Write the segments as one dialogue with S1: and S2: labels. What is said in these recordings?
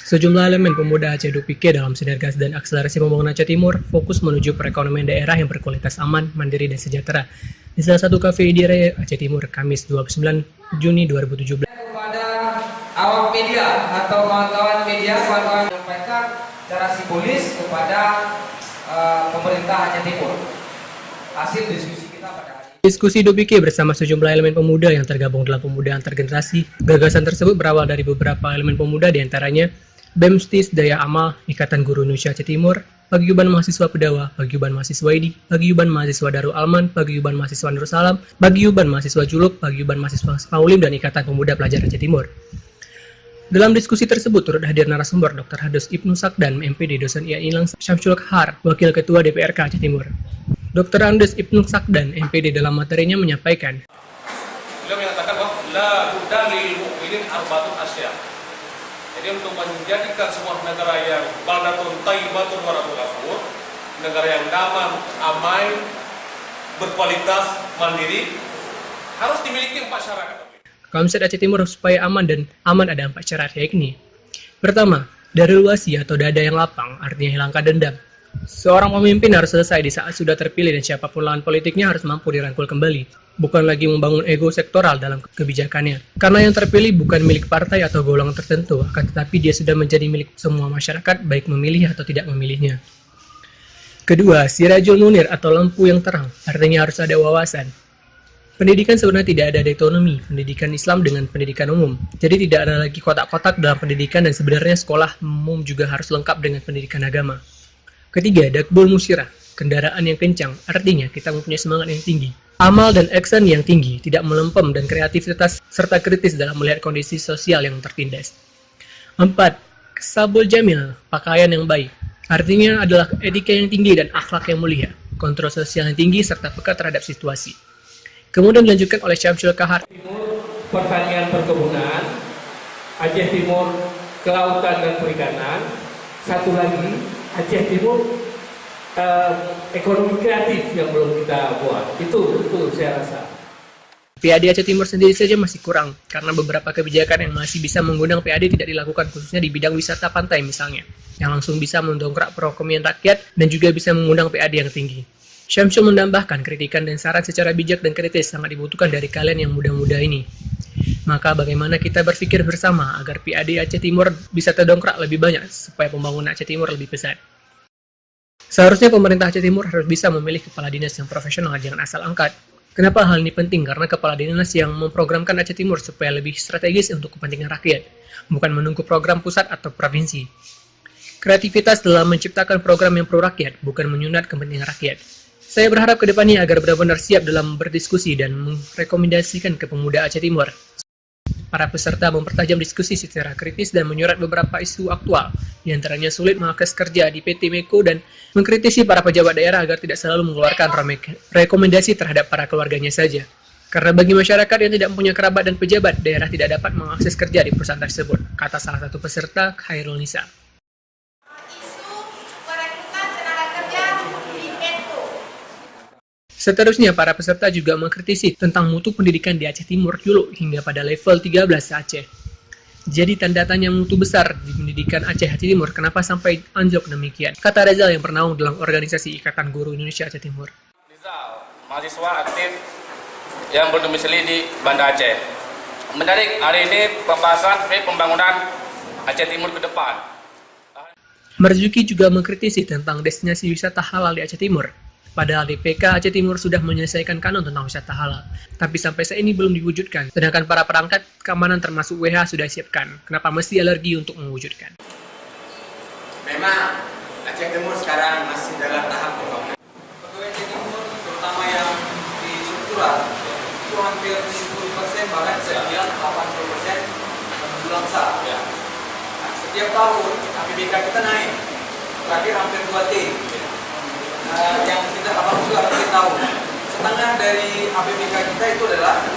S1: Sejumlah elemen pemuda Aceh Dupike dalam sinergas dan akselerasi pembangunan Aceh Timur fokus menuju perekonomian daerah yang berkualitas aman, mandiri, dan sejahtera. Di salah satu kafe di Raya Aceh Timur, Kamis 29 Juni 2017.
S2: Kepada awak media atau kawan-kawan media, kawan-kawan menyampaikan secara simbolis kepada pemerintah Aceh Timur hasil diskusi kita pada hari ini.
S1: Diskusi Dupike bersama sejumlah elemen pemuda yang tergabung dalam pemuda antar generasi. Gagasan tersebut berawal dari beberapa elemen pemuda, diantaranya BEMSTIS Daya Amal, Ikatan Guru Indonesia Aceh Timur, Paguyuban Mahasiswa Pedawa, Paguyuban Mahasiswa ID, Paguyuban Mahasiswa Darul Alman, Paguyuban Mahasiswa Nur Salam, Paguyuban Mahasiswa Juluk, Paguyuban Mahasiswa Paulim, dan Ikatan Pemuda Pelajar Aceh Timur. Dalam diskusi tersebut turut hadir narasumber Dr. Hadus Ibnu Sakdan, MPD, dosen IAI Ilang Syamsul Kahar, Wakil Ketua DPRK Aceh Timur. Dr. Hadus Ibnu Sakdan, MPD, dalam materinya menyampaikan,
S3: beliau menyatakan bahwa la budda lil mu'minin arba'atun asya. Jadi untuk menjadikan sebuah negara yang baldatun thayyibatun wa rabbul ghafur, negara yang damai, berkualitas, mandiri, harus dimiliki 4 syarat.
S1: konsep Aceh Timur supaya aman dan aman ada 4 syarat, yakni pertama, darul wasi atau dada yang lapang, artinya hilangkan dendam. Seorang pemimpin harus selesai di saat sudah terpilih dan siapapun lawan politiknya harus mampu dirangkul kembali. Bukan lagi membangun ego sektoral dalam kebijakannya. Karena yang terpilih bukan milik partai atau golongan tertentu, akan tetapi dia sudah menjadi milik semua masyarakat, baik memilih atau tidak memilihnya. Kedua, sirajul munir atau lampu yang terang, artinya harus ada wawasan. Pendidikan sebenarnya tidak ada dikotomi, pendidikan Islam dengan pendidikan umum. Jadi tidak ada lagi kotak-kotak dalam pendidikan dan sebenarnya sekolah umum juga harus lengkap dengan pendidikan agama. Ketiga, dakbul musyirah, kendaraan yang kencang, artinya kita mempunyai semangat yang tinggi. Amal dan action yang tinggi, tidak melempem dan kreativitas serta kritis dalam melihat kondisi sosial yang tertindas. 4. Sabul jamil, pakaian yang baik, artinya adalah etika yang tinggi dan akhlak yang mulia, kontrol sosial yang tinggi serta peka terhadap situasi. Kemudian dilanjutkan oleh Syamsul Kahar.
S4: Timur pertanian perkebunan, Aceh Timur kelautan dan perikanan, satu lagi Aceh Timur ekonomi kreatif yang belum kita buat. Itu saya rasa.
S1: PAD Aceh Timur sendiri saja masih kurang, karena beberapa kebijakan yang masih bisa mengundang PAD tidak dilakukan, khususnya di bidang wisata pantai misalnya, yang langsung bisa mendongkrak perekonomian rakyat dan juga bisa mengundang PAD yang tinggi. Syamsul menambahkan kritikan dan saran secara bijak dan kritis sangat dibutuhkan dari kalian yang muda-muda ini. Maka bagaimana kita berpikir bersama agar PAD Aceh Timur bisa terdongkrak lebih banyak supaya pembangunan Aceh Timur lebih pesat. Seharusnya pemerintah Aceh Timur harus bisa memilih kepala dinas yang profesional, jangan asal angkat. Kenapa hal ini penting? Karena kepala dinas yang memprogramkan Aceh Timur supaya lebih strategis untuk kepentingan rakyat, bukan menunggu program pusat atau provinsi. Kreativitas dalam menciptakan program yang pro rakyat, bukan menyunat kepentingan rakyat. Saya berharap ke depannya agar benar-benar siap dalam berdiskusi dan merekomendasikan ke pemuda Aceh Timur. Para peserta mempertajam diskusi secara kritis dan menyurat beberapa isu aktual, diantaranya sulit mengakses kerja di PT Meko dan mengkritisi para pejabat daerah agar tidak selalu mengeluarkan rekomendasi terhadap para keluarganya saja. Karena bagi masyarakat yang tidak mempunyai kerabat dan pejabat, daerah tidak dapat mengakses kerja di perusahaan tersebut, kata salah satu peserta, Khairul Nisa. Seterusnya, para peserta juga mengkritisi tentang mutu pendidikan di Aceh Timur dulu hingga pada level 13 Aceh. Jadi tanda tanya mutu besar di pendidikan Aceh Timur, kenapa sampai anjlok demikian? Kata Rizal yang bernaung dalam organisasi Ikatan Guru Indonesia Aceh Timur.
S3: Rizal, mahasiswa aktif yang berdomisili di Banda Aceh. Menarik, hari ini pembahasan pembangunan Aceh Timur ke depan.
S1: Marzuki juga mengkritisi tentang destinasi wisata halal di Aceh Timur. Padahal DPK Aceh Timur sudah menyelesaikan kanon tentang wisata halal, tapi sampai saat ini belum diwujudkan. Sedangkan para perangkat keamanan termasuk WH sudah siapkan. Kenapa mesti alergi untuk mewujudkan?
S5: Memang Aceh Timur sekarang masih dalam tahap pembangunan.
S2: Pegawai Aceh Timur, terutama yang di struktural, itu hampir 70%, bahkan sekian 80% menuju langsa.
S3: Ya.
S2: Nah, setiap tahun APBK kita naik, terakhir hampir 2T. Yang kita abang juga harus tahu, setengah dari APBK kita itu adalah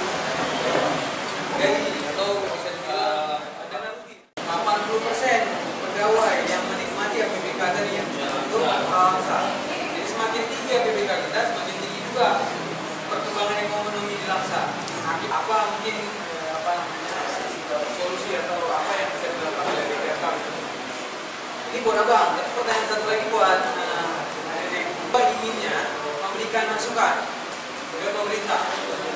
S2: gaji atau bisa dibilang dana rugi. 80% pegawai yang menikmati APBK tadi yang itu Langsa. Jadi semakin tinggi APBK kita, semakin tinggi juga perkembangan ekonomi di Langsa. Apa mungkin solusi atau apa yang bisa dilakukan oleh DPRK? buat abang, tapi pertanyaan satu lagi buat Pak inginnya memberikan masukan ke pemerintah.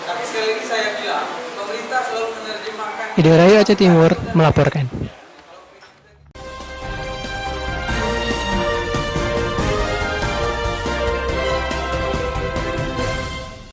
S2: Tapi sekali lagi saya bilang, pemerintah selalu menerjemahkan.
S1: Video Rayu Aceh Timur melaporkan.